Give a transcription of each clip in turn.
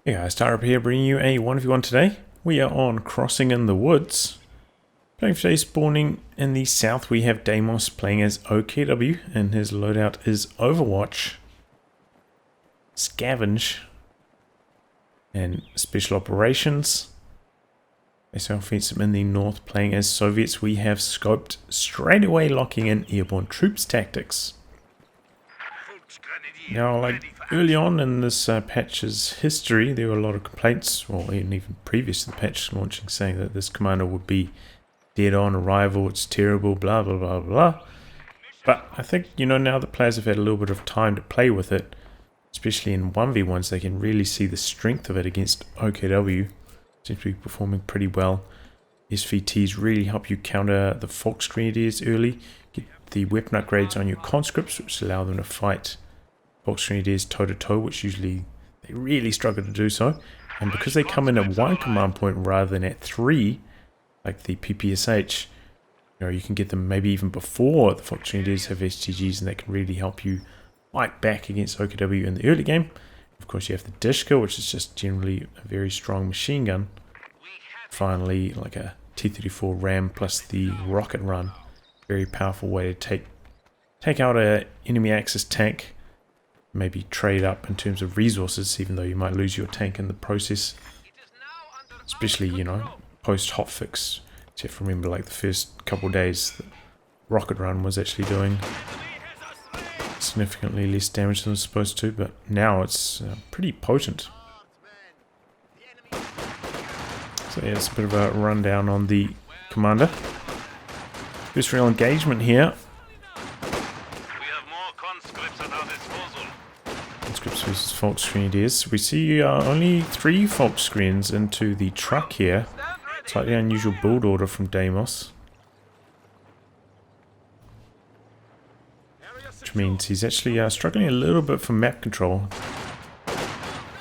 Hey guys, Tyler here bringing you a 1v1 today. We are on Crossing in the Woods. Playing for today, spawning in the south, we have Deimos playing as OKW, and his loadout is Overwatch, Scavenge, and Special Operations. Base offensive in the north, playing as Soviets, we have Scoped, straight away locking in Airborne Troops Tactics. Now, like early on in this patch's history, there were a lot of complaints, or even previous to the patch launching, saying that this commander would be dead on arrival, it's terrible, blah blah blah blah. But I think, now that players have had a little bit of time to play with it, especially in 1v1s, they can really see the strength of it against OKW. Seems to be performing pretty well. SVTs really help you counter the Volksgrenadiers early, get the weapon upgrades on your conscripts, which allow them to fight Volksgrenadiers toe-to-toe, which usually they really struggle to do so. And because they come in at one command point rather than at three, like the PPSH, you can get them maybe even before the Volksgrenadiers have STGs, and that can really help you fight back against OKW in the early game. Of course, you have the Dishka, which is just generally a very strong machine gun. Finally, like a T-34 Ram plus the rocket run. Very powerful way to take out a enemy Axis tank. Maybe trade up in terms of resources, even though you might lose your tank in the process. Especially, post hotfix. Except for remember, like the first couple of days, the rocket run was actually doing significantly less damage than it was supposed to, but now it's pretty potent. So yeah, it's a bit of a rundown on the commander. First real engagement here. Conscripts versus Volksgrenadiers. We see only 3 Volksgrens into the truck here. Slightly unusual build order from Deimos. Which means he's actually struggling a little bit for map control.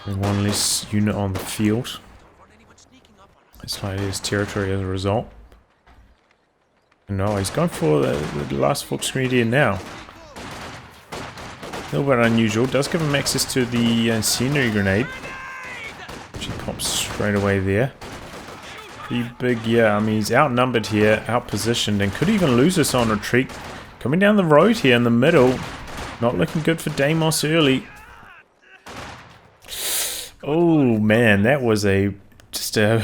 Having one less unit on the field. Slightly less territory as a result. And no, he's going for the last Volksgrenadier now. A little bit unusual. Does give him access to the incendiary grenade, which he pops straight away there. Pretty big, yeah. I mean, he's outnumbered here, outpositioned, and could even lose us on retreat. Coming down the road here in the middle. Not looking good for Deimos early. Oh man, that was just a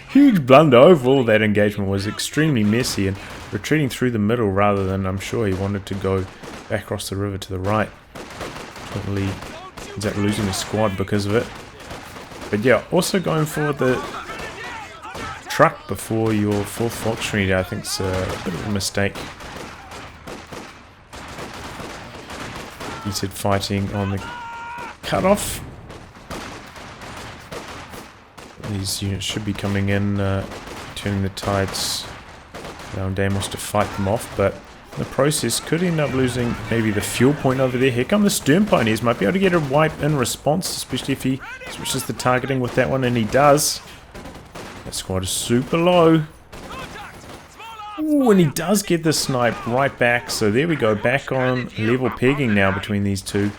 huge blunder. Overall, that engagement was extremely messy, and retreating through the middle rather than, I'm sure he wanted to go back across the river to the right. Totally ends up losing his squad because of it. But yeah, also going for the truck before your 4th Volksgrenadier, I think it's a bit of a mistake. He said fighting on the cutoff. These units should be coming in, turning the tides, allowing Deimos to fight them off, but in the process could end up losing maybe the fuel point over there. Here come the Stern Pioneers, might be able to get a wipe in response, especially if he switches the targeting with that one, and he does. That squad is super low. Ooh, and he does get the snipe right back, so there we go, back on level pegging now between these two.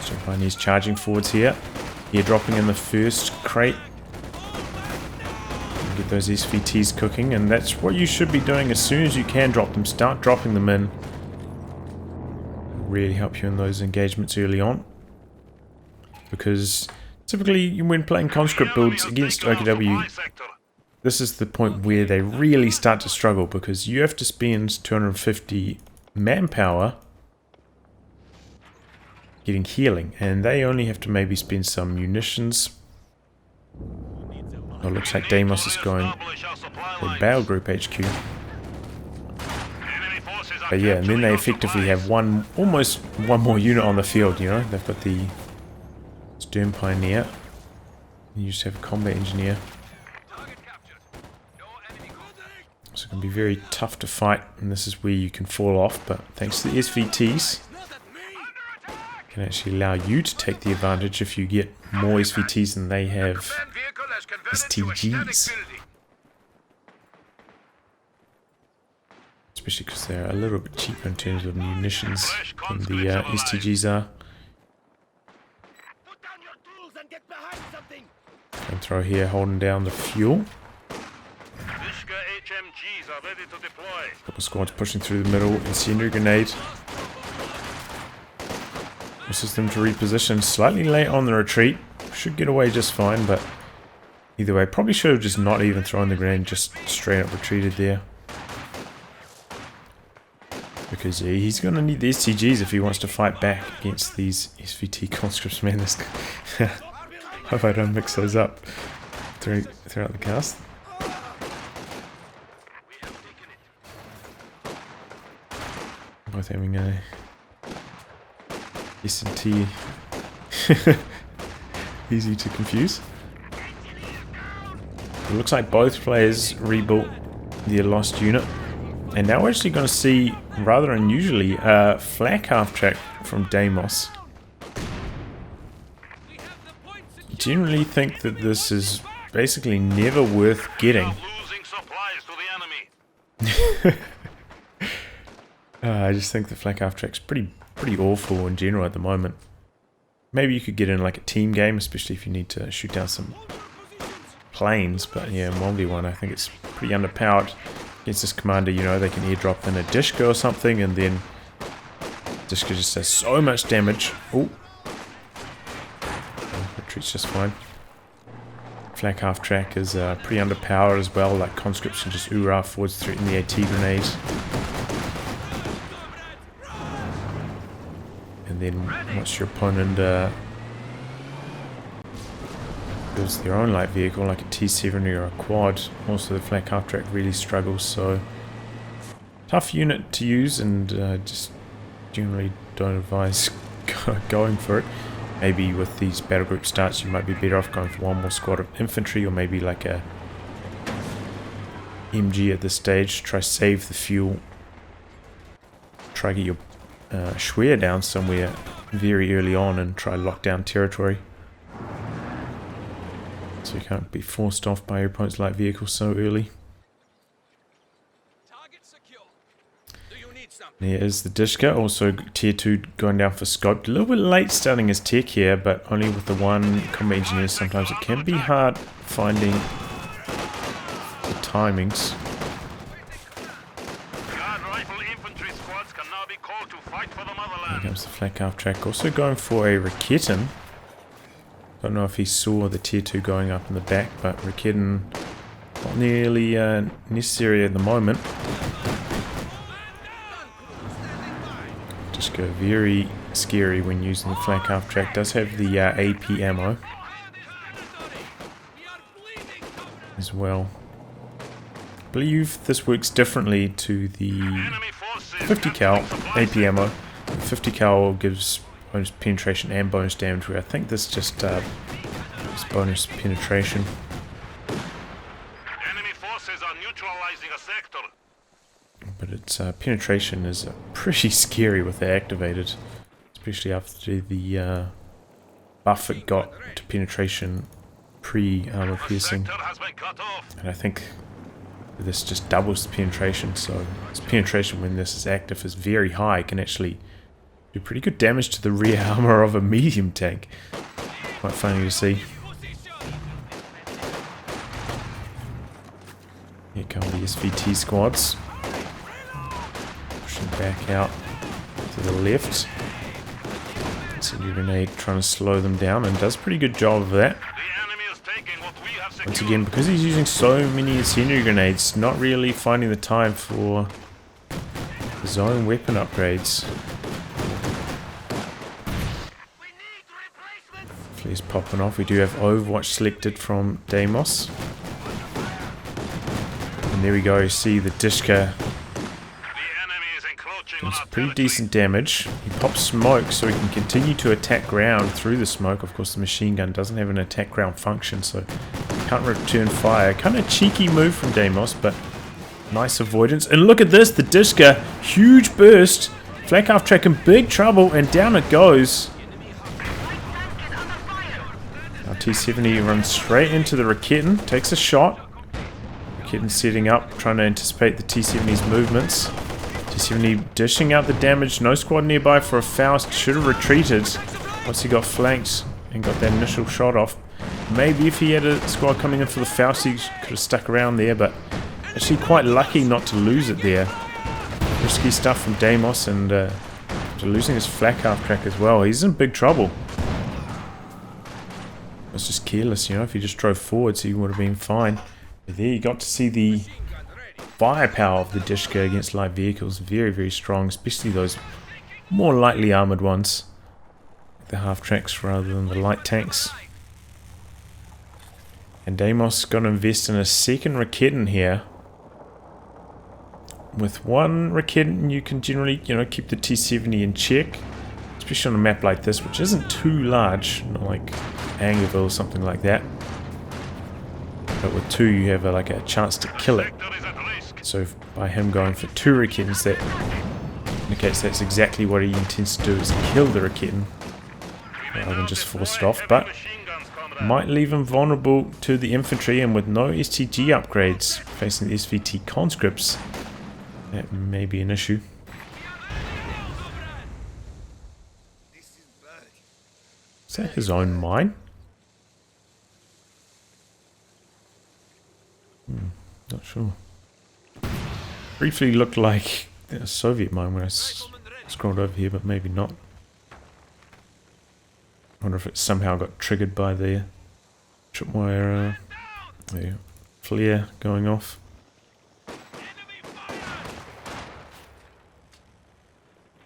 Stern Pioneers charging forwards here. Here dropping in the first crate. Get those SVTs cooking, and that's what you should be doing as soon as you can drop them. Start dropping them in. Really help you in those engagements early on. Because typically when playing conscript builds against OKW, this is the point where they really start to struggle, because you have to spend 250 manpower getting healing, and they only have to maybe spend some munitions. Oh, looks like Deimos is going for Battle Group HQ. But yeah, and then they effectively have almost one more unit on the field, They've got the Stern Pioneer. You just have a combat engineer. So it can be very tough to fight, and this is where you can fall off, but thanks to the SVTs, can actually allow you to take the advantage if you get more SVTs than they have STGs. It's especially because they're a little bit cheaper in terms of munitions than the STGs are. And throw here, holding down the fuel. Couple squads pushing through the middle. Incendiary grenade. Forces them to reposition. Slightly late on the retreat. Should get away just fine, but either way, probably should have just not even thrown the grenade, just straight up retreated there. Because he's going to need the STGs if he wants to fight back against these SVT conscripts. Man, this hope I don't mix those up throughout the cast. Both having a S&T. Easy to confuse. It looks like both players rebuilt their lost unit. And now we're actually going to see, rather unusually, a flak half-track from Deimos. Generally think that this is basically never worth getting. I just think the flak half-track's pretty awful in general at the moment. Maybe you could get in like a team game, especially if you need to shoot down some planes. But yeah, in 1v1 I think it's pretty underpowered. Against this commander, you know, they can airdrop in a Dishka or something, and then Dishka just does so much damage. Oh, retreat's just fine. Flak half track is pretty underpowered as well. Like conscripts can just oorah forwards, threaten the AT grenades, and then once your opponent builds their own light vehicle like a T-70 or a quad, also the flak half track really struggles. So tough unit to use, and just generally don't advise going for it. Maybe with these battle group starts you might be better off going for one more squad of infantry, or maybe like a MG at this stage. Try save the fuel, try get your Schwer down somewhere very early on and try lock down territory, so you can't be forced off by your opponent's light vehicle so early. There is the Dishka, also tier 2 going down for scoped. A little bit late starting his tech here, but only with the one combat engineer sometimes it can be hard finding the timings. Here comes the flak half track, also going for a Raketin. Don't know if he saw the tier 2 going up in the back, but Raketin not nearly necessary at the moment. Just go very scary when using the flak half track. Does have the AP ammo as well. I believe this works differently to the 50 cal AP ammo. The 50 cal gives bonus penetration and bonus damage, where I think this just is bonus penetration. Enemy forces are neutralizing a sector. But its penetration is pretty scary with it activated, especially after the buff it got to penetration pre-armor piercing. And I think this just doubles the penetration, so its penetration when this is active is very high. It can actually do pretty good damage to the rear armor of a medium tank. Quite funny to see. Here come the SVT squads. Pushing back out to the left. Incendiary grenade trying to slow them down, and does a pretty good job of that. Once again, because he's using so many incendiary grenades, not really finding the time for his own weapon upgrades. Flares popping off. We do have Overwatch selected from Deimos. And there we go, you see the Dishka does pretty decent damage. He pops smoke so he can continue to attack ground through the smoke. Of course the machine gun doesn't have an attack ground function, so can't return fire. Kind of cheeky move from Deimos, but nice avoidance. And look at this, the Dishka, huge burst. Flak half track in big trouble, and down it goes. Now T-70 runs straight into the Raketin, takes a shot. Raketin setting up, trying to anticipate the T-70's movements. T70 dishing out the damage. No squad nearby for a Faust. Should have retreated once he got flanked and got that initial shot off. Maybe if he had a squad coming in for the Faust, he could have stuck around there, but actually quite lucky not to lose it there. Risky stuff from Deimos, and after losing his flak half track as well, he's in big trouble. It was just careless, you know. If he just drove forwards, he would have been fine. But there you got to see the firepower of the Dishka against light vehicles. Very, very strong, especially those more lightly armored ones. The half tracks rather than the light tanks. And Deimos going to invest in a second Raketin here. With one Raketin, you can generally, you know, keep the T70 in check. Especially on a map like this, which isn't too large. Not like Angerville or something like that. But with two, you have like a chance to kill it. So by him going for two Raketins, that indicates that's exactly what he intends to do, is kill the Raketin. Rather than just force it off. But might leave him vulnerable to the infantry, and with no STG upgrades facing the SVT conscripts, that may be an issue. Is that his own mine? Not sure. Briefly looked like a Soviet mine when I scrolled over here, but maybe not. I wonder if it somehow got triggered by the tripwire the flare going off.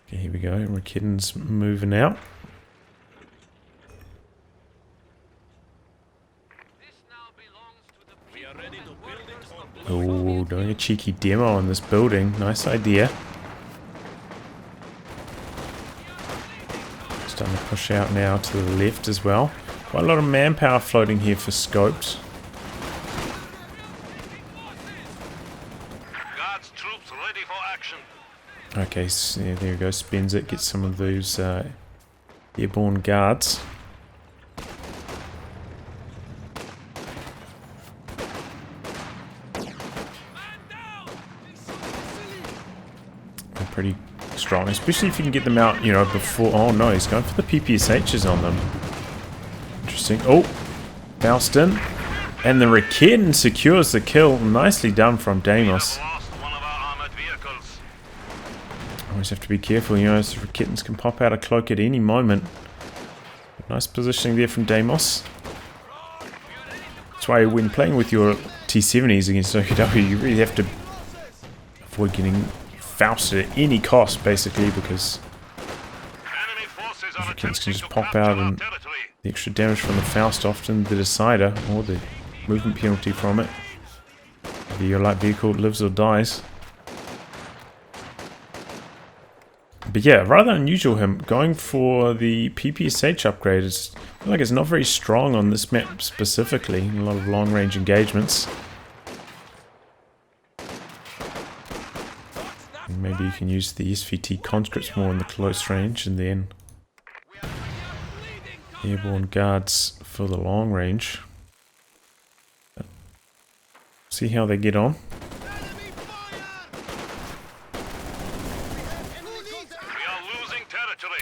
Okay, here we go. Raketin's moving out. Oh, doing a cheeky demo on this building. Nice idea. Starting to push out now to the left as well. Quite a lot of manpower floating here for scopes. Guards troops ready for action. Okay, so yeah, there we go. Spends it. Gets some of those airborne guards. They're pretty strong, especially if you can get them out, you know, before... Oh no, he's going for the PPSHs on them. Interesting. Oh, Faustin. And the Raketin secures the kill. Nicely done from Deimos. Always have to be careful, you know, so Raketins can pop out a cloak at any moment. Nice positioning there from Deimos. That's why when playing with your T70s against OKW, you really have to avoid getting Fausted at any cost, basically, because Raketins can just pop out, and the extra damage from the Faust, often the decider, or the movement penalty from it. Either your light vehicle lives or dies. But yeah, rather unusual him going for the PPSH upgrade. I feel like it's not very strong on this map specifically. A lot of long range engagements. And maybe you can use the SVT conscripts more in the close range, and then airborne guards for the long range. See how they get on.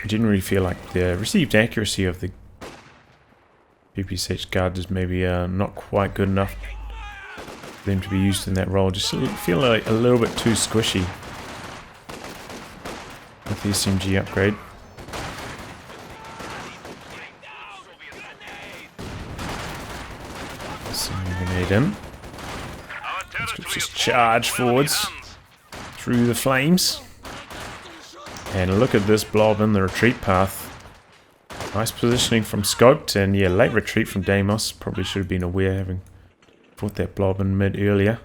I generally feel like the received accuracy of the PPSH guard is maybe not quite good enough for them to be used in that role. Just feel like a little bit too squishy with the SMG upgrade. Grenade in. Let's just charge forwards through the flames. And look at this blob in the retreat path. Nice positioning from Scoped, and yeah, late retreat from Deimos. Probably should have been aware, having fought that blob in mid earlier.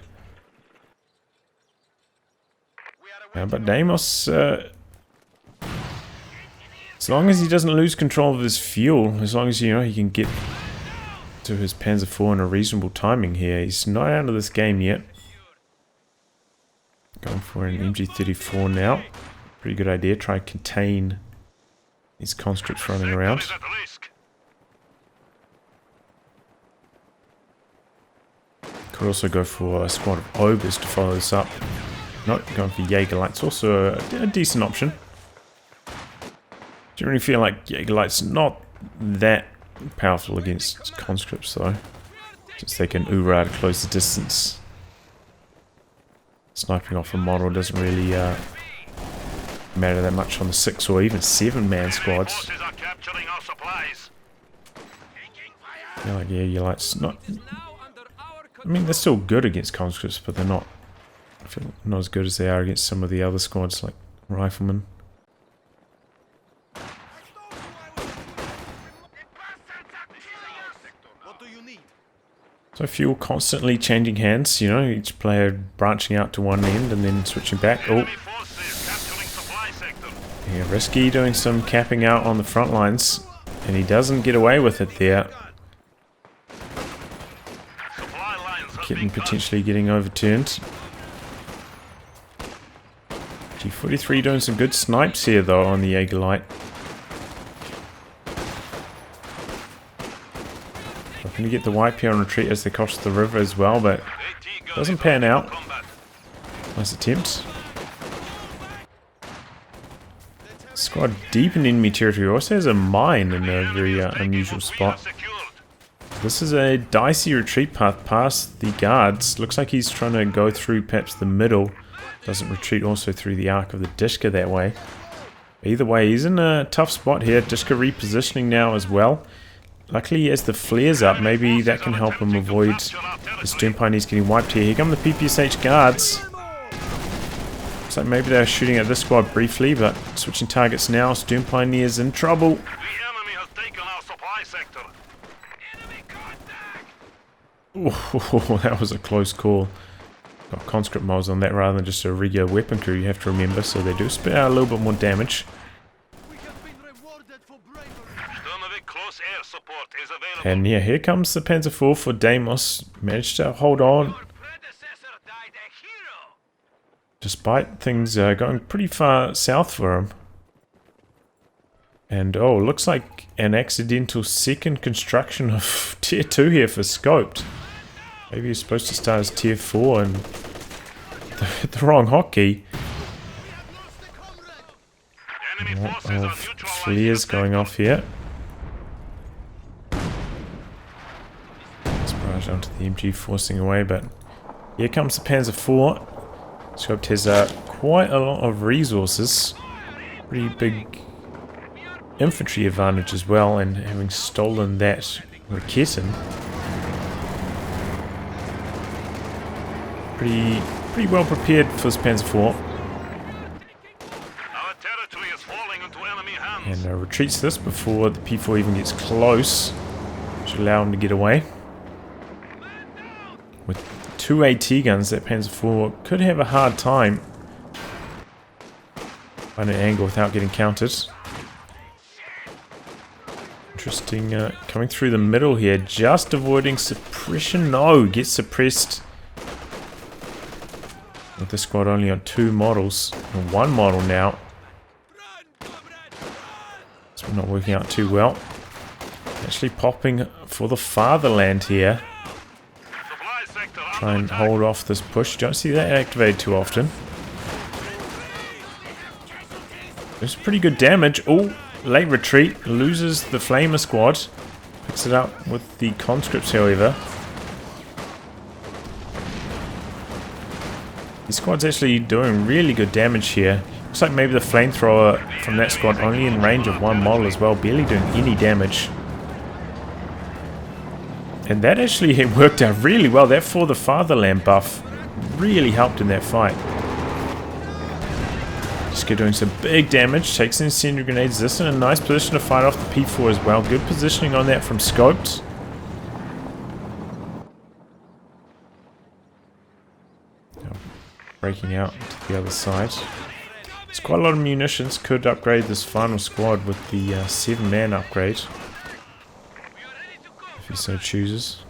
But Deimos, as long as he doesn't lose control of his fuel, as long as, you know, he can get to his Panzer IV in a reasonable timing here, he's not out of this game yet. Going for an MG34 now. Pretty good idea. Try to contain these conscripts running around. Could also go for a squad of ogres to follow this up. Not going for Jaegerlight's also a decent option. Generally feel like Jaegerlight's not that powerful against conscripts though. Just they can ooh at close the distance. Sniping off a model doesn't really matter that much on the 6 or even 7-man squads. Yeah, like Jaegerlight's not. I mean, they're still good against conscripts, but they're not. I feel not as good as they are against some of the other squads like riflemen. So fuel constantly changing hands, you know, each player branching out to one end and then switching back. Oh, yeah, Risky doing some capping out on the front lines, and he doesn't get away with it there. Kitten potentially getting overturned. G43 doing some good snipes here though on the Jaegerlight. Looking to get the wipe here on retreat as they cross the river as well, but doesn't pan out. Nice attempt. Squad deep in enemy territory. Also has a mine in a very unusual spot. This is a dicey retreat path past the guards. Looks like he's trying to go through perhaps the middle. Doesn't retreat also through the arc of the Dishka that way. Either way, he's in a tough spot here. Dishka repositioning now as well. Luckily he has the flares up. Maybe that can help him avoid the Stern Pioneers getting wiped here. Here come the PPSH guards. Looks like maybe they're shooting at this squad briefly, but switching targets now. Stern Pioneers in trouble. Oh, that was a close call. Got conscript mods on that rather than just a regular weapon crew, you have to remember, so they do spit out a little bit more damage. And yeah, here comes the Panzer IV for Deimos. Managed to hold on despite things going pretty far south for him. And oh, looks like an accidental second construction of tier 2 here for Scoped. Maybe he's supposed to start as tier 4 and the wrong hotkey. A lot of flares going off here. Let's barrage onto the MG forcing away, but here comes the Panzer IV. Scoped has quite a lot of resources. Pretty big infantry advantage as well, and having stolen that Raketin. Pretty well prepared for this Panzer IV. And retreats this before the P4 even gets close, which will allow him to get away. With 2 AT guns, that Panzer IV could have a hard time finding an angle without getting countered. Interesting, coming through the middle here, just avoiding suppression. No, gets suppressed. With the squad only on 2 models, and 1 model now. It's not working out too well. Actually popping for the fatherland here. Try and hold off this push. Don't see that activated too often. There's pretty good damage. Oh, late retreat. Loses the Flamer squad. Picks it up with the conscripts, however. The squad's actually doing really good damage here. Looks like maybe the flamethrower from that squad only in range of 1 model as well, barely doing any damage. And that actually worked out really well. That For the Fatherland buff really helped in that fight. Just doing some big damage, takes in incendiary grenades. This in a nice position to fight off the P4 as well. Good positioning on that from Scoped. Breaking out to the other side. There's quite a lot of munitions. Could upgrade this final squad with the 7-man upgrade, if he so chooses.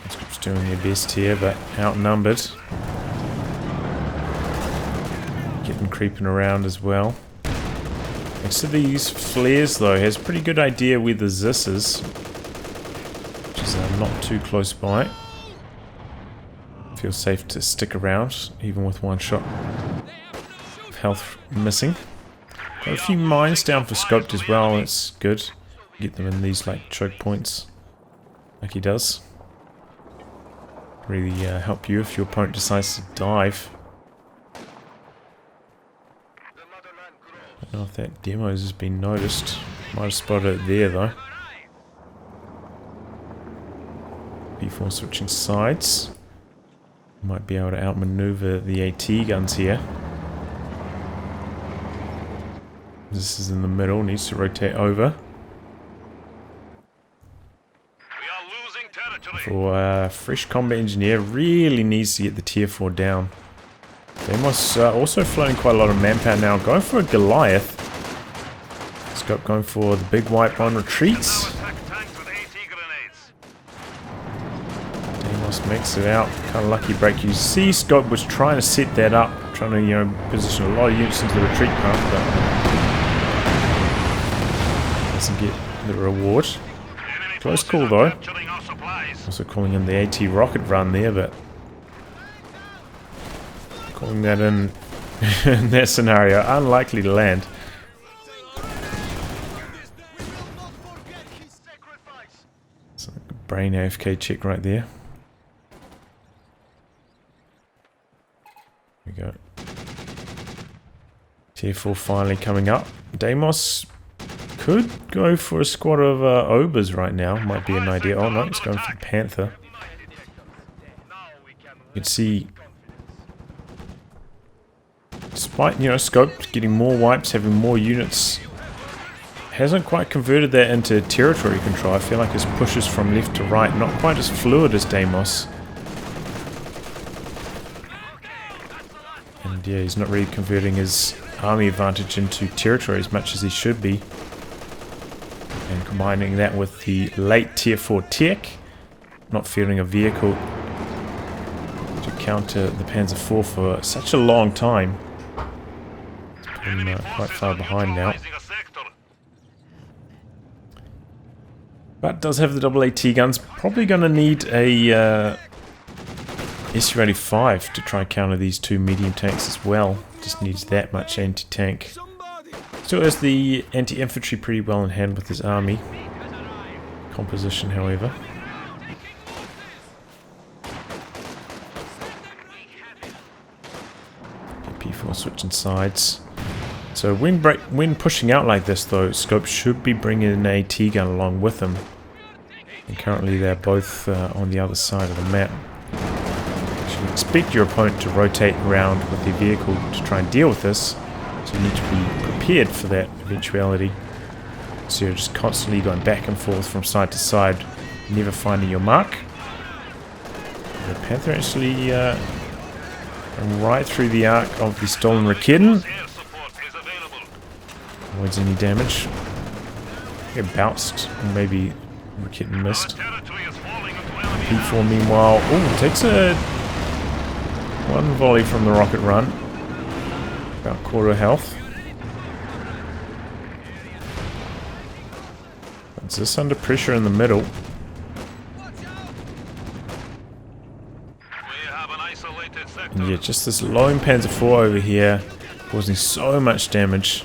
Conscripts doing their best here, but outnumbered. Getting creeping around as well. Next to these flares though, has a pretty good idea where the Zis is, which is not too close by. Feels safe to stick around, even with one shot of health missing. Got a few mines down for scoped as well, that's good. Get them in these like choke points, like he does. Really help you if your opponent decides to dive. I don't know if that Deimos has been noticed. Might have spotted it there though. P4 switching sides. Might be able to outmaneuver the AT guns here. This is in the middle, needs to rotate over. For fresh combat engineer, really needs to get the tier 4 down. Deimos also floating quite a lot of manpower now, going for a Goliath. Scope going for the big wipe on retreats. Deimos makes it out, kind of lucky break. You see Scope was trying to set that up, trying to, you know, position a lot of units into the retreat path, but doesn't get the reward. Close call though. Also calling in the AT rocket run there, but calling that in in that scenario, unlikely to land. It's like a brain AFK check right there. There we go. Tier 4 finally coming up. Deimos could go for a squad of Obers right now. Might be an idea. Oh no, he's going for Panther. You can see, despite, you know, Scope getting more wipes, having more units, hasn't quite converted that into territory control. I feel like his pushes from left to right not quite as fluid as Deimos. And yeah, he's not really converting his army advantage into territory as much as he should be. And combining that with the late tier 4 tech, not fielding a vehicle to counter the Panzer IV for such a long time. It's been quite far behind now. But does have the double AT guns. Probably going to need a SU-85 to try and counter these two medium tanks as well. Just needs that much anti-tank. Still has the anti-infantry pretty well in hand with his army composition, however. P4 switching sides. So when pushing out like this though, Scope should be bringing an AT gun along with him. And currently they're both on the other side of the map. You should expect your opponent to rotate around with their vehicle to try and deal with this. So you need to be prepared for that eventuality. So you're just constantly going back and forth from side to side, never finding your mark. The Panther actually right through the arc of the stolen Raketen. Avoids any damage. Get bounced, maybe Raketen missed. P4 meanwhile, oh, takes a one volley from the rocket run. About quarter health. Is this under pressure in the middle? And yeah, just this lone Panzer IV over here causing so much damage.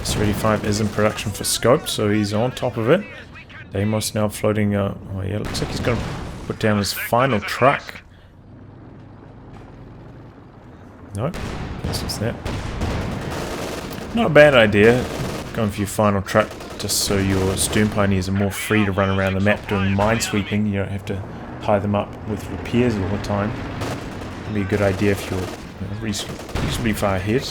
S-35 is in production for Scope, so he's on top of it. Deimos now floating, oh yeah, looks like he's going to put down his final truck. Nope, guess it's that. Not a bad idea, going for your final truck, just so your Stern Pioneers are more free to run around the map doing minesweeping. You don't have to tie them up with repairs all the time. It'd be a good idea if you're reasonably far ahead.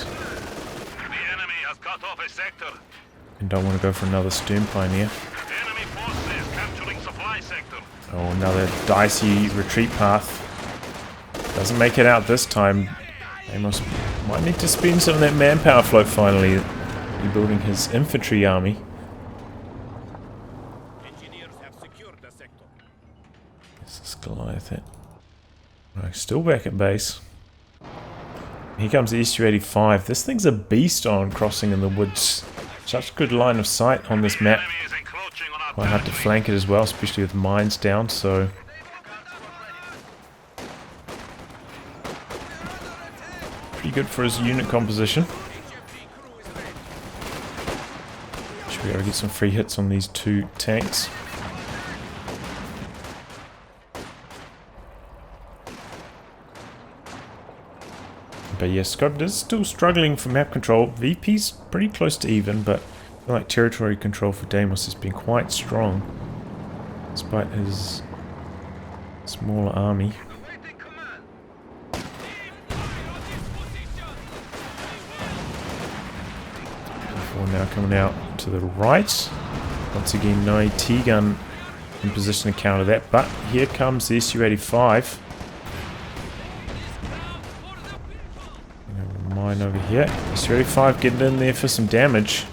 And don't want to go for another Stern Pioneer. Oh, another dicey retreat path. Doesn't make it out this time. Deimos might need to spend some of that manpower float finally, rebuilding his infantry army. This is Goliath. Right, still back at base. Here comes the SU-85. This thing's a beast on crossing in the woods. Such good line of sight on this map. Enemy is encroaching on our Quite hard to flank it as well, especially with mines down, so... pretty good for his unit composition. Should be able to get some free hits on these two tanks. But yeah, Scott is still struggling for map control. VP's pretty close to even, but I feel like territory control for Deimos has been quite strong, despite his smaller army. Before now coming out to the right. Once again, no AT gun in position to counter that, but here comes the SU-85. Mine over here. SU-85 getting in there for some damage.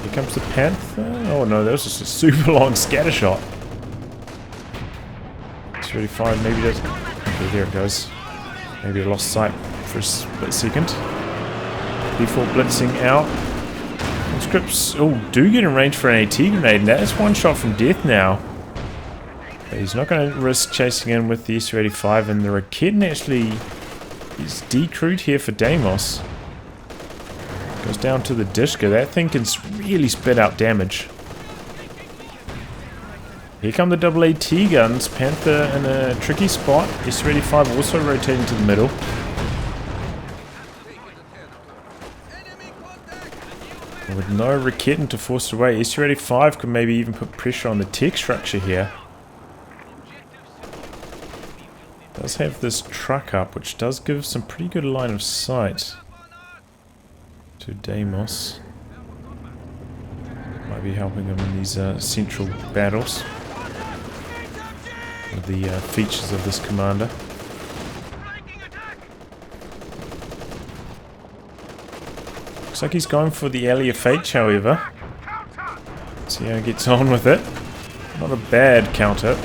Here comes the Panther. Oh no, that was just a super long scatter shot. SU-85 maybe does. Okay, there it goes. Maybe I lost sight for a split second. Default blitzing out. Conscripts, oh, do get in range for an AT grenade, and that is one shot from death now. But he's not going to risk chasing in with the SU-85, and the Raketen actually is decrewed here for Deimos. Goes down to the Dishka. That thing can really spit out damage. Here come the double AT guns. Panther in a tricky spot. SU-85 also rotating to the middle. With no Raketen to force it away, SU-85 could maybe even put pressure on the tech structure here. Does have this truck up, which does give some pretty good line of sight to Deimos. Might be helping him in these central battles with the features of this commander. Looks like he's going for the Alley of H, however. See how he gets on with it. Not a bad counter.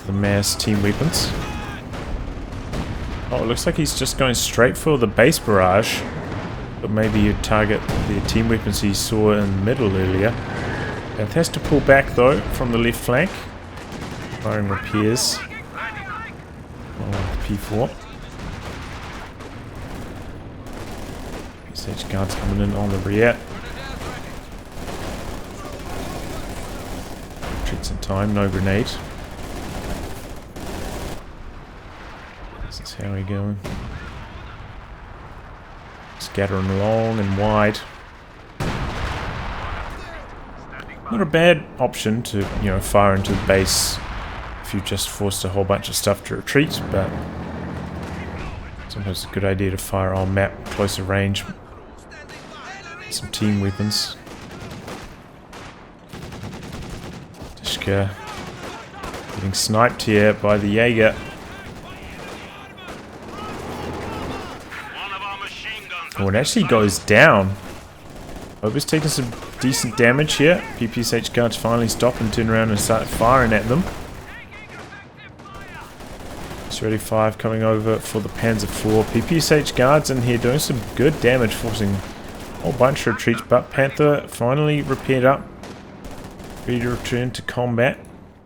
The mass team weapons. Oh, it looks like he's just going straight for the base barrage. But maybe you'd target the team weapons he saw in the middle earlier. It has to pull back though from the left flank. Firing repairs. Oh, P4. SH guards coming in on the rear. Retreats in time, no grenade. This is how we going. Scattering long and wide. Not a bad option to, you know, fire into the base if you just forced a whole bunch of stuff to retreat, but sometimes it's a good idea to fire on map, closer range. Some team weapons. Dishka getting sniped here by the Jaeger. Oh, it actually goes down. Ober's taking some decent damage here. PPSH guards finally stop and turn around and start firing at them. SU-85 coming over for the Panzer IV. PPSH guards in here doing some good damage, forcing a whole bunch of retreats, but Panther finally repaired up. Ready to return to combat.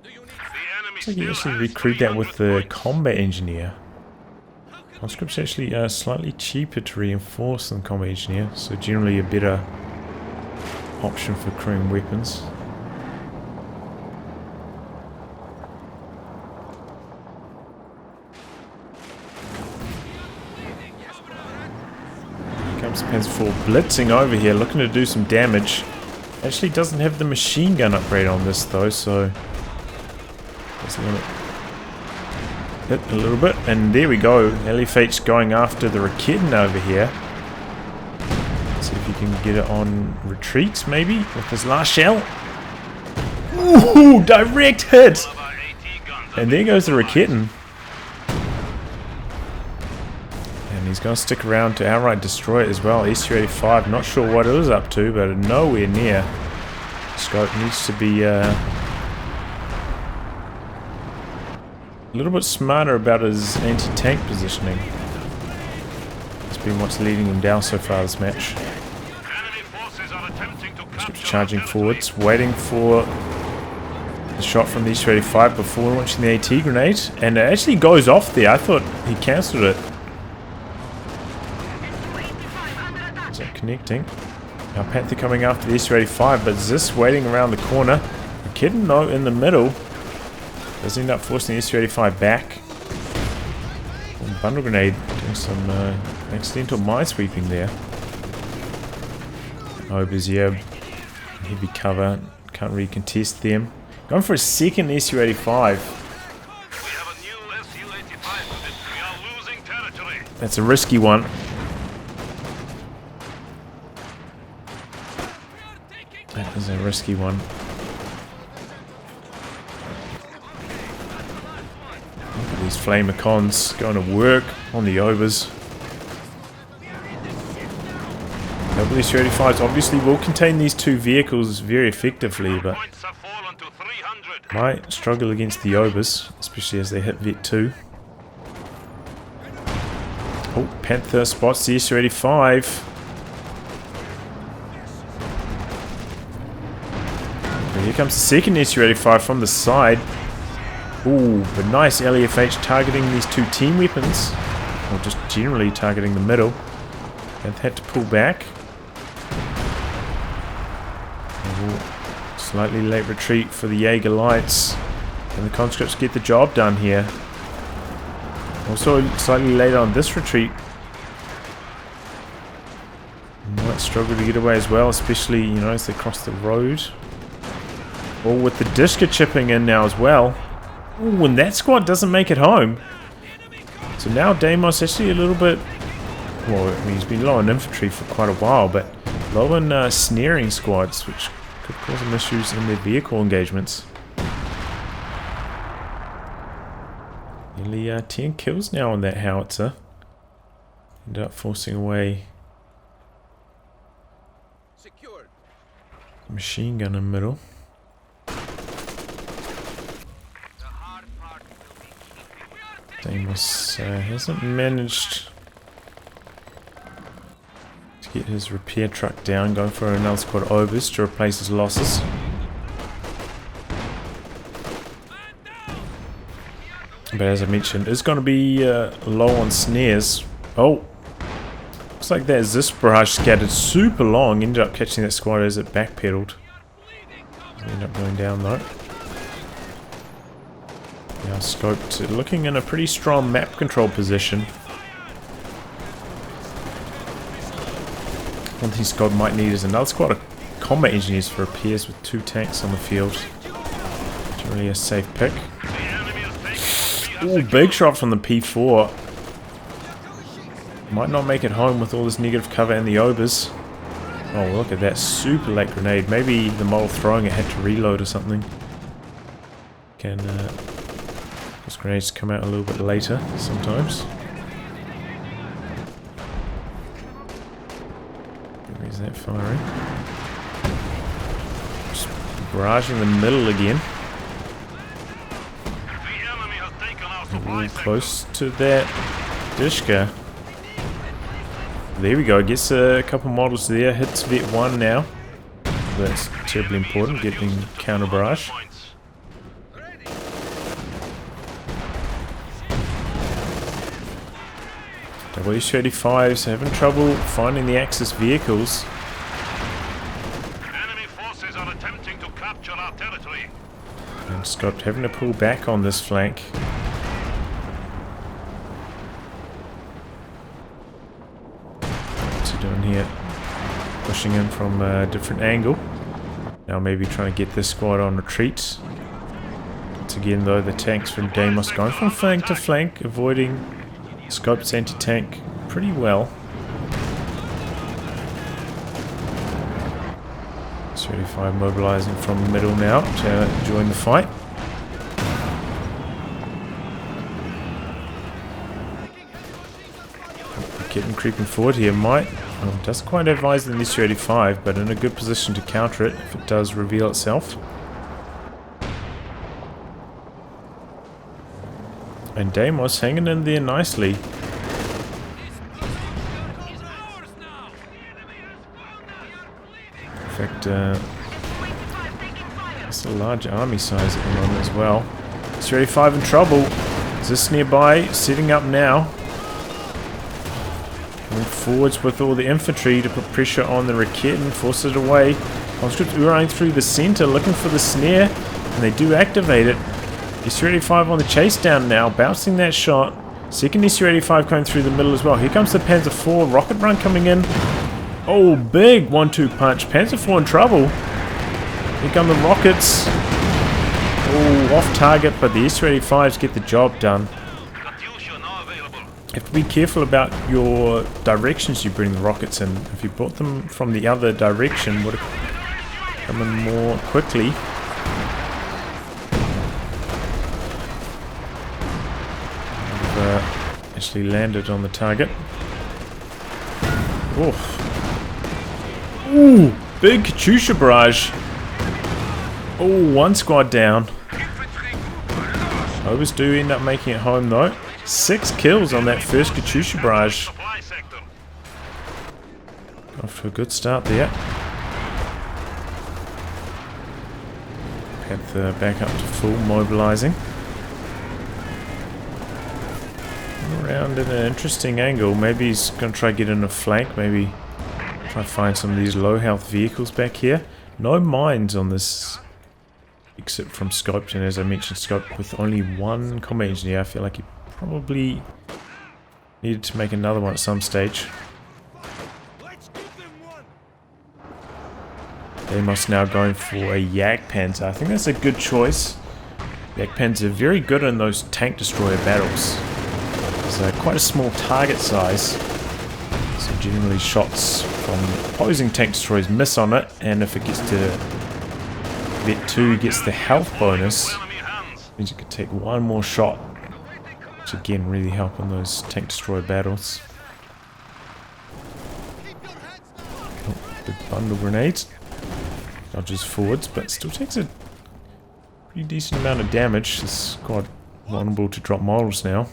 Looks like you actually recruit that with the combat engineer. Conscript's actually slightly cheaper to reinforce than combat engineer, so generally a better option for crewing weapons. Panzer IV blitzing over here, looking to do some damage. Actually doesn't have the machine gun upgrade on this though, so let's limit it a little bit. And there we go, LFH going after the Raketen over here. Let's see if he can get it on retreat maybe with his last shell. Ooh, direct hit! And there goes the Raketen. He's going to stick around to outright destroy it as well. SU-85, not sure what it was up to, but nowhere near. Scope needs to be a little bit smarter about his anti-tank positioning. It's been what's leading him down so far this match. Just charging forwards, waiting for the shot from the S-35 before launching the AT grenade, and it actually goes off there. I thought he cancelled it. Is that connecting? Now Panther coming after the S-35, but Zis waiting around the corner. Kidden though in the middle does end up forcing the S-35 back. And bundle grenade doing some accidental minesweeping there. Obers here, heavy cover, can't really contest them. Going for a second SU-85. That's a risky one. That is a risky one. Look at these flamer cons going to work on the overs. W35s obviously will contain these two vehicles very effectively, but might struggle against the overs, especially as they hit Vet 2. Oh, Panther spots the SU-85. And here comes the second SU-85 from the side. Ooh, but nice LEFH targeting these two team weapons, or just generally targeting the middle. Panther had to pull back. Slightly late retreat for the Jaeger Lights, and the conscripts get the job done here. Also slightly later on this retreat. Might struggle to get away as well, especially, you know, as they cross the road. Or with the Dishka chipping in now as well. Ooh, and that squad doesn't make it home. So now Deimos actually a little bit, well, I mean, he's been low on infantry for quite a while, but low on snaring squads, which could cause some issues in their vehicle engagements. Nearly 10 kills now on that howitzer. Ended up forcing away the machine gun in the middle. Deimos hasn't managed to get his repair truck down, going for another squad overs to replace his losses. But as I mentioned, it's going to be low on snares. Oh, looks like that Zis barrage scattered super long, ended up catching that squad as it backpedaled. Ended up going down though. Now scoped, looking in a pretty strong map control position. One thing Scott might need is another squad of combat engineers for repairs with 2 tanks on the field. Generally a safe pick. Ooh, big shot from the P4. Might not make it home with all this negative cover and the obers. Oh, look at that super late grenade. Maybe the model throwing it had to reload or something. Can those grenades come out a little bit later sometimes. Where's that firing? Just barraging the middle again. Ooh, close to that Dishka. There we go, gets a couple models there, hits Vet 1 now. That's terribly important, getting counter barrage. W35s having trouble finding the Axis vehicles. Enemy forces are attempting to capture our territory. And Scott having to pull back on this flank. What's he doing here? Pushing in from a different angle. Now maybe trying to get this squad on retreat. Once again though, the tanks from Deimos going from flank to flank, avoiding Scope's anti-tank pretty well. S-35 mobilizing from the middle now to join the fight. Getting creeping forward here might. Doesn't quite advise the S-35, but in a good position to counter it if it does reveal itself. And Deimos hanging in there nicely. In fact, it's a large army size at the moment as well. S-35 in trouble. Is this nearby? Setting up now. Going forwards with all the infantry to put pressure on the Raketen and force it away. Conscripts running through the center looking for the snare. And they do activate it. S-35 on the chase down now, bouncing that shot. Second S-35 coming through the middle as well. Here comes the Panzer IV rocket run coming in. Oh, big 1-2 punch. Panzer IV in trouble. Here come the rockets. Oh, off target, but the S-35s get the job done. You have to be careful about your directions you bring the rockets in. If you brought them from the other direction, would have come in more quickly. Actually landed on the target. Oof. Ooh, big Katyusha barrage. Oh, one squad down. Overs do end up making it home though. 6 kills on that first Katyusha barrage. Off to a good start there. Panther back up to full, mobilizing. Around in an interesting angle. Maybe he's going to try to get in a flank. Maybe try to find some of these low health vehicles back here. No mines on this except from scoped, and as I mentioned, scoped with only one combat engineer. I feel like he probably needed to make another one at some stage. Deimos now going for a Jagdpanzer. I think that's a good choice. Jagdpanzer are very good in those tank destroyer battles. It's quite a small target size, so generally shots from opposing tank destroyers miss on it, and if it gets to Vet 2 gets the health bonus, means you can take one more shot, which again really help in those tank destroyer battles. Oh, big bundle grenades. Dodges forwards, but still takes a pretty decent amount of damage. This squad vulnerable to drop models now.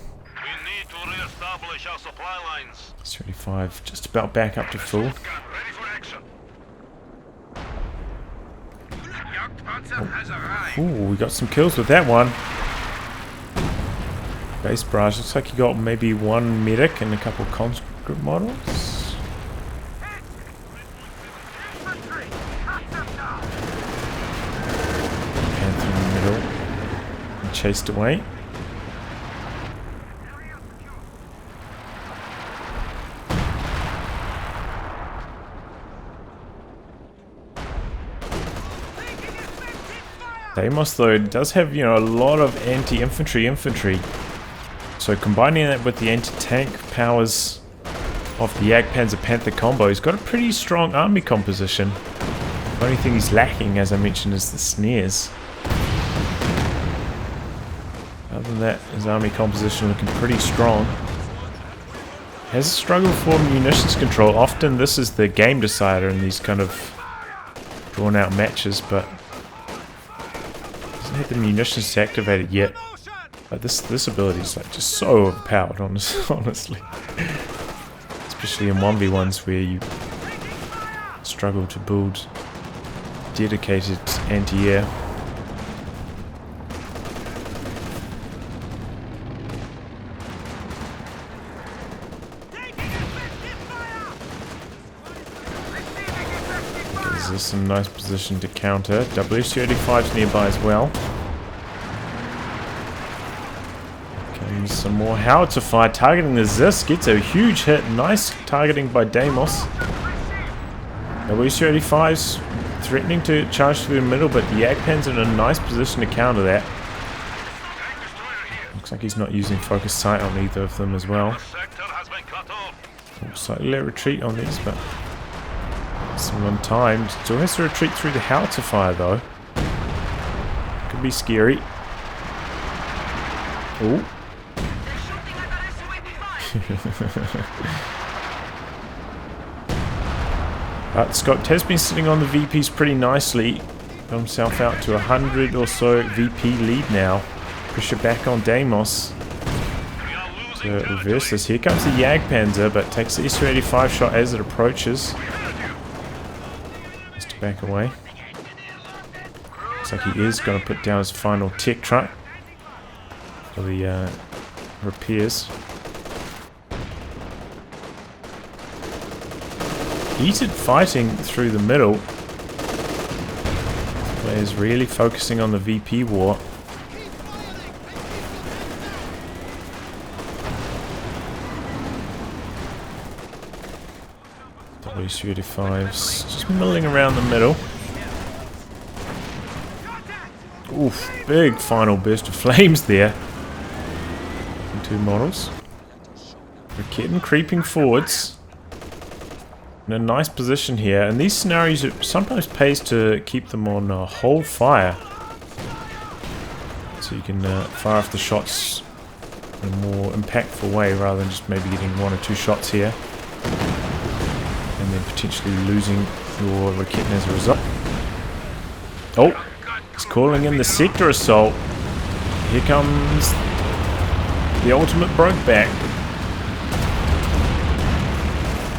35 just about back up to full. Oh. Ooh, we got some kills with that one. Base barrage. Looks like you got maybe one medic and a couple of conscript models. Panther in the middle. And chased away. Deimos though does have, you know, a lot of anti-infantry. So combining that with the anti-tank powers of the Jagdpanzer Panther combo, he's got a pretty strong army composition. The only thing he's lacking, as I mentioned, is the snares. Other than that, his army composition looking pretty strong. Has a struggle for munitions control. Often this is the game decider in these kind of drawn out matches, but hasn't had the munitions activated yet. But this ability is like just so overpowered, honestly. Especially in 1v1s where you struggle to build dedicated anti-air. Gives us some nice position to counter. WS-35's nearby as well. Comes some more howitzer fire targeting the Zis. Gets a huge hit. Nice targeting by Deimos. WS-35's threatening to charge through the middle, but the Jagdpanzer's in a nice position to counter that. Looks like he's not using focus sight on either of them as well. Slightly let retreat on these, but some on time. Still has to retreat through the howitzer fire though. Could be scary. Oh. Scott has been sitting on the VPs pretty nicely. Got himself out to 100 or so VP lead now. Pressure back on Deimos. To reverse this. Here comes the Jagdpanzer, but takes the SU-85 shot as it approaches. Just to back away. Looks like he is going to put down his final tech truck for the repairs. Heated fighting through the middle. Players really focusing on the VP war. WC-85's just milling around the middle. Oof, big final burst of flames there. And 2 models. Raketen creeping forwards. In a nice position here. In these scenarios, it sometimes pays to keep them on hold fire. So you can fire off the shots in a more impactful way rather than just maybe getting 1 or 2 shots here. And then potentially losing your Raketen as a result. Oh! He's calling in the sector assault. Here comes the ultimate brokeback.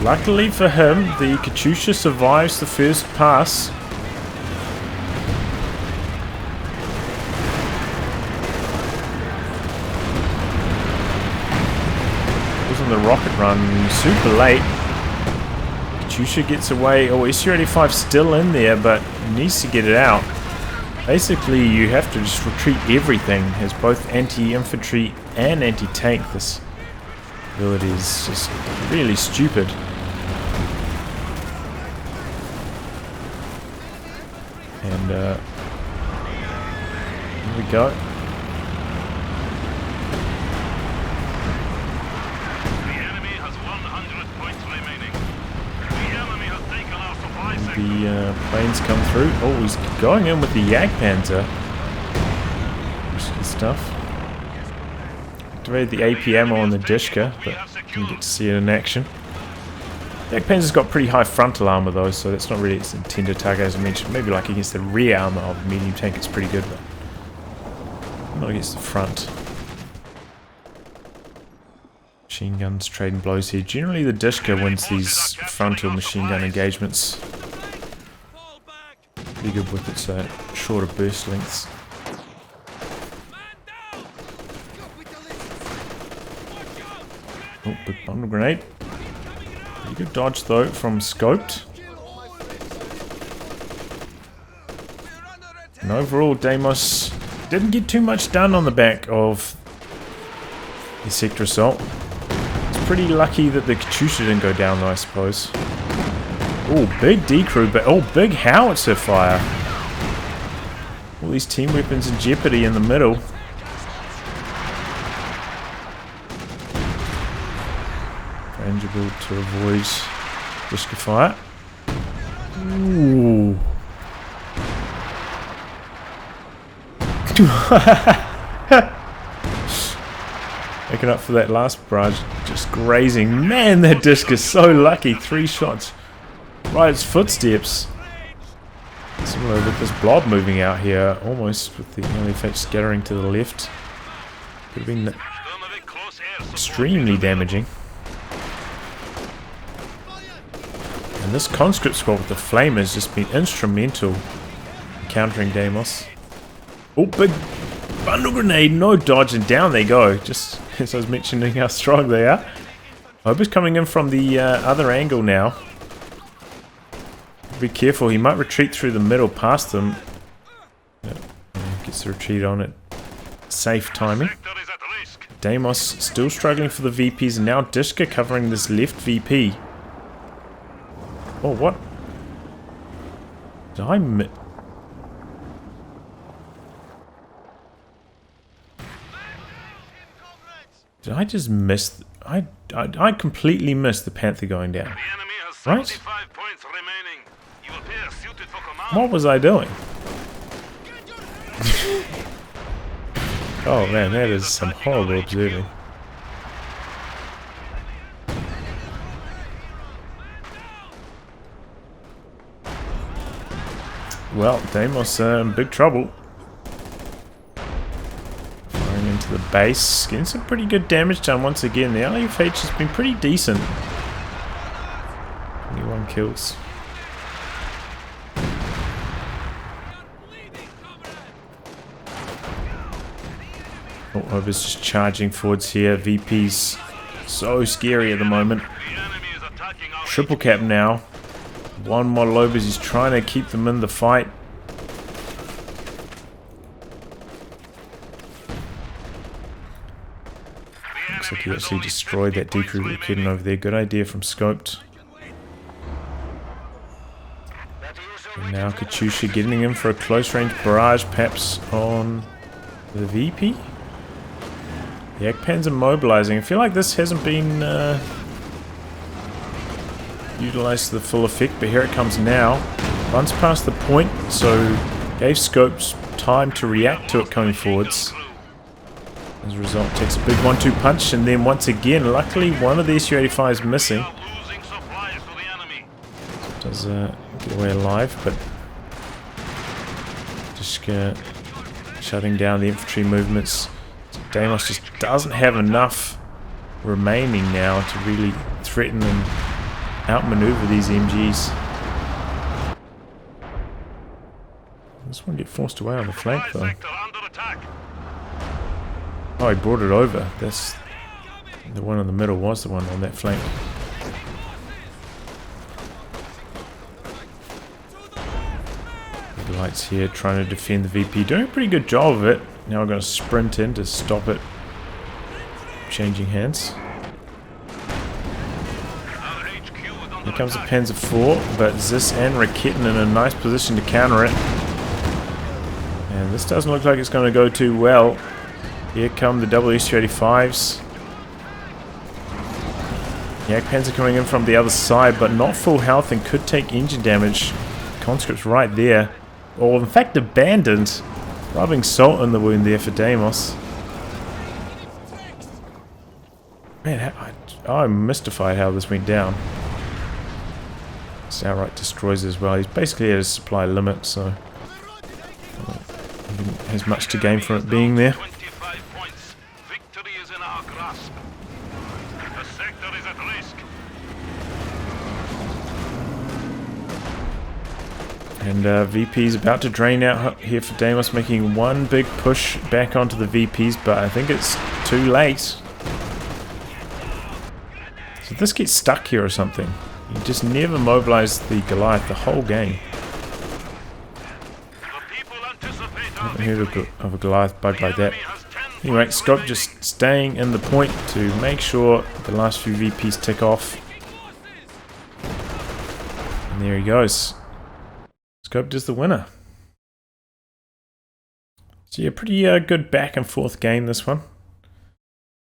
Luckily for him, the Katyusha survives the first pass. Was on the rocket run super late. Katyusha gets away. Oh, SU-85 still in there, but needs to get it out. Basically, you have to just retreat everything as both anti-infantry and anti-tank. This ability is just really stupid. And here we go. The enemy has 100 points remaining. The enemy has taken our supply sector. The planes come through. Oh, he's going in with the Jagdpanzer. Risky stuff. Activated the AP ammo on the Dishka, but didn't get to see it in action. The Jagdpanzer's got pretty high frontal armor though, so that's not really its intended target as I mentioned. Maybe like against the rear armor of a medium tank it's pretty good, but not against the front. Machine guns trading blows here. Generally the Dishka wins these frontal machine gun engagements. Pretty good with its shorter burst lengths. Oh, big bundle grenade. Pretty good dodge though from Scoped. And overall, Deimos didn't get too much done on the back of the sector assault. It's pretty lucky that the Katyusha didn't go down though, I suppose. Oh, big decrew, but oh, big howitzer fire. All these team weapons in jeopardy in the middle. Tangible to avoid Dishka fire. Ooh. Making up for that last barrage, just grazing. Man, that Dishka's so lucky. 3 shots. Right, its footsteps. Similar with this blob moving out here, almost with the LFH scattering to the left. Could have been extremely damaging. And this conscript squad with the flame has just been instrumental in countering Deimos. Oh, big bundle grenade, no dodge, and down they go. Just as I was mentioning how strong they are. Hope is coming in from the other angle now. Be careful, he might retreat through the middle past them. Yep. Gets the retreat on it. Safe timing. Deimos still struggling for the VPs, and now Dishka covering this left VP. Oh, what? Did I Did I just miss... I completely missed the Panther going down. Right? What was I doing? Oh man, that is some horrible observing. Well, Deimos in big trouble. Firing into the base. Getting some pretty good damage done once again. The LFH has been pretty decent. 21 kills. Oh, Ober's just charging forwards here. VP's so scary at the moment. Triple cap now. One more Lobers. He's trying to keep them in the fight. Looks like he actually destroyed that decrew hidden over there. Good idea from Scoped. And now Katyusha getting in for a close range barrage, perhaps on the VP. The Agpans are mobilizing. I feel like this hasn't been utilized to the full effect, but here it comes now. Runs past the point, so gave Scopes time to react to it coming forwards. As a result, takes a big 1-2 punch, and then once again, luckily one of the SU-85 is missing. So it does get away alive, but just shutting down the infantry movements. Deimos just doesn't have enough remaining now to really threaten and outmaneuver these MGs. This one get forced away on the flank though. Oh, he brought it over. That's the one in the middle was the one on that flank. The lights here trying to defend the VP, doing a pretty good job of it. Now we're going to sprint in to stop it changing hands. Here comes the Panzer IV, but Zis and Raketin in a nice position to counter it. And this doesn't look like it's going to go too well. Here come the WSU-85s. The Agpans are coming in from the other side, but not full health and could take engine damage. Conscript's right there. Or in fact abandoned. Rubbing salt in the wound there for Deimos. Man, I'm mystified how this went down. It's outright destroys as well. He's basically at his supply limit, so he didn't have much to gain from it being there. And VP's about to drain out here for Deimos, making one big push back onto the VPs, but I think it's too late. So this gets stuck here or something. You just never mobilize the Goliath the whole game. I haven't heard of a Goliath bug like that. Anyway, Scope just staying in the point to make sure the last few VPs tick off. And there he goes. Scoped is the winner. So yeah, pretty good back and forth game this one.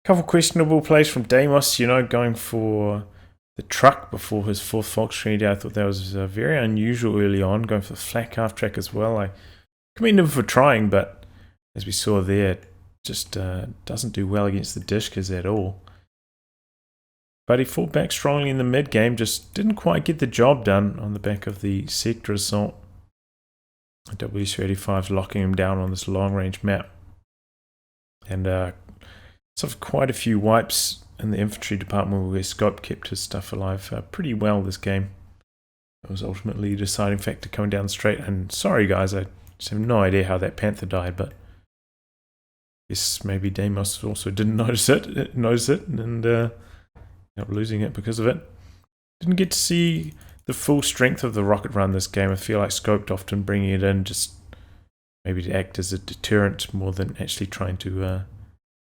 Couple questionable plays from Deimos, you know, going for the truck before his 4th Volksgrenadier. I thought that was very unusual early on, going for the flak half track as well. I commend him for trying, but as we saw there, just doesn't do well against the Dishkas at all. But he fought back strongly in the mid game, just didn't quite get the job done on the back of the sector assault. WSU-85's locking him down on this long range map. And suffered quite a few wipes in the infantry department where Scope kept his stuff alive pretty well this game. It was ultimately the deciding factor coming down straight. And sorry guys, I just have no idea how that Panther died, but I guess maybe Deimos also didn't notice it and ended up losing it because of it. Didn't get to see the full strength of the rocket run this game. I feel like Scoped often bringing it in just maybe to act as a deterrent more than actually trying to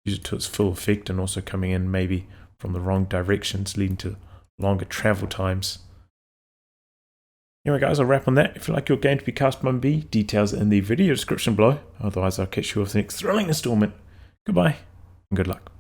use it to its full effect, and also coming in maybe from the wrong directions, leading to longer travel times. Anyway guys, I'll wrap on that. If you like your game to be cast by me, details in the video description below. Otherwise I'll catch you with the next thrilling installment. Goodbye and good luck.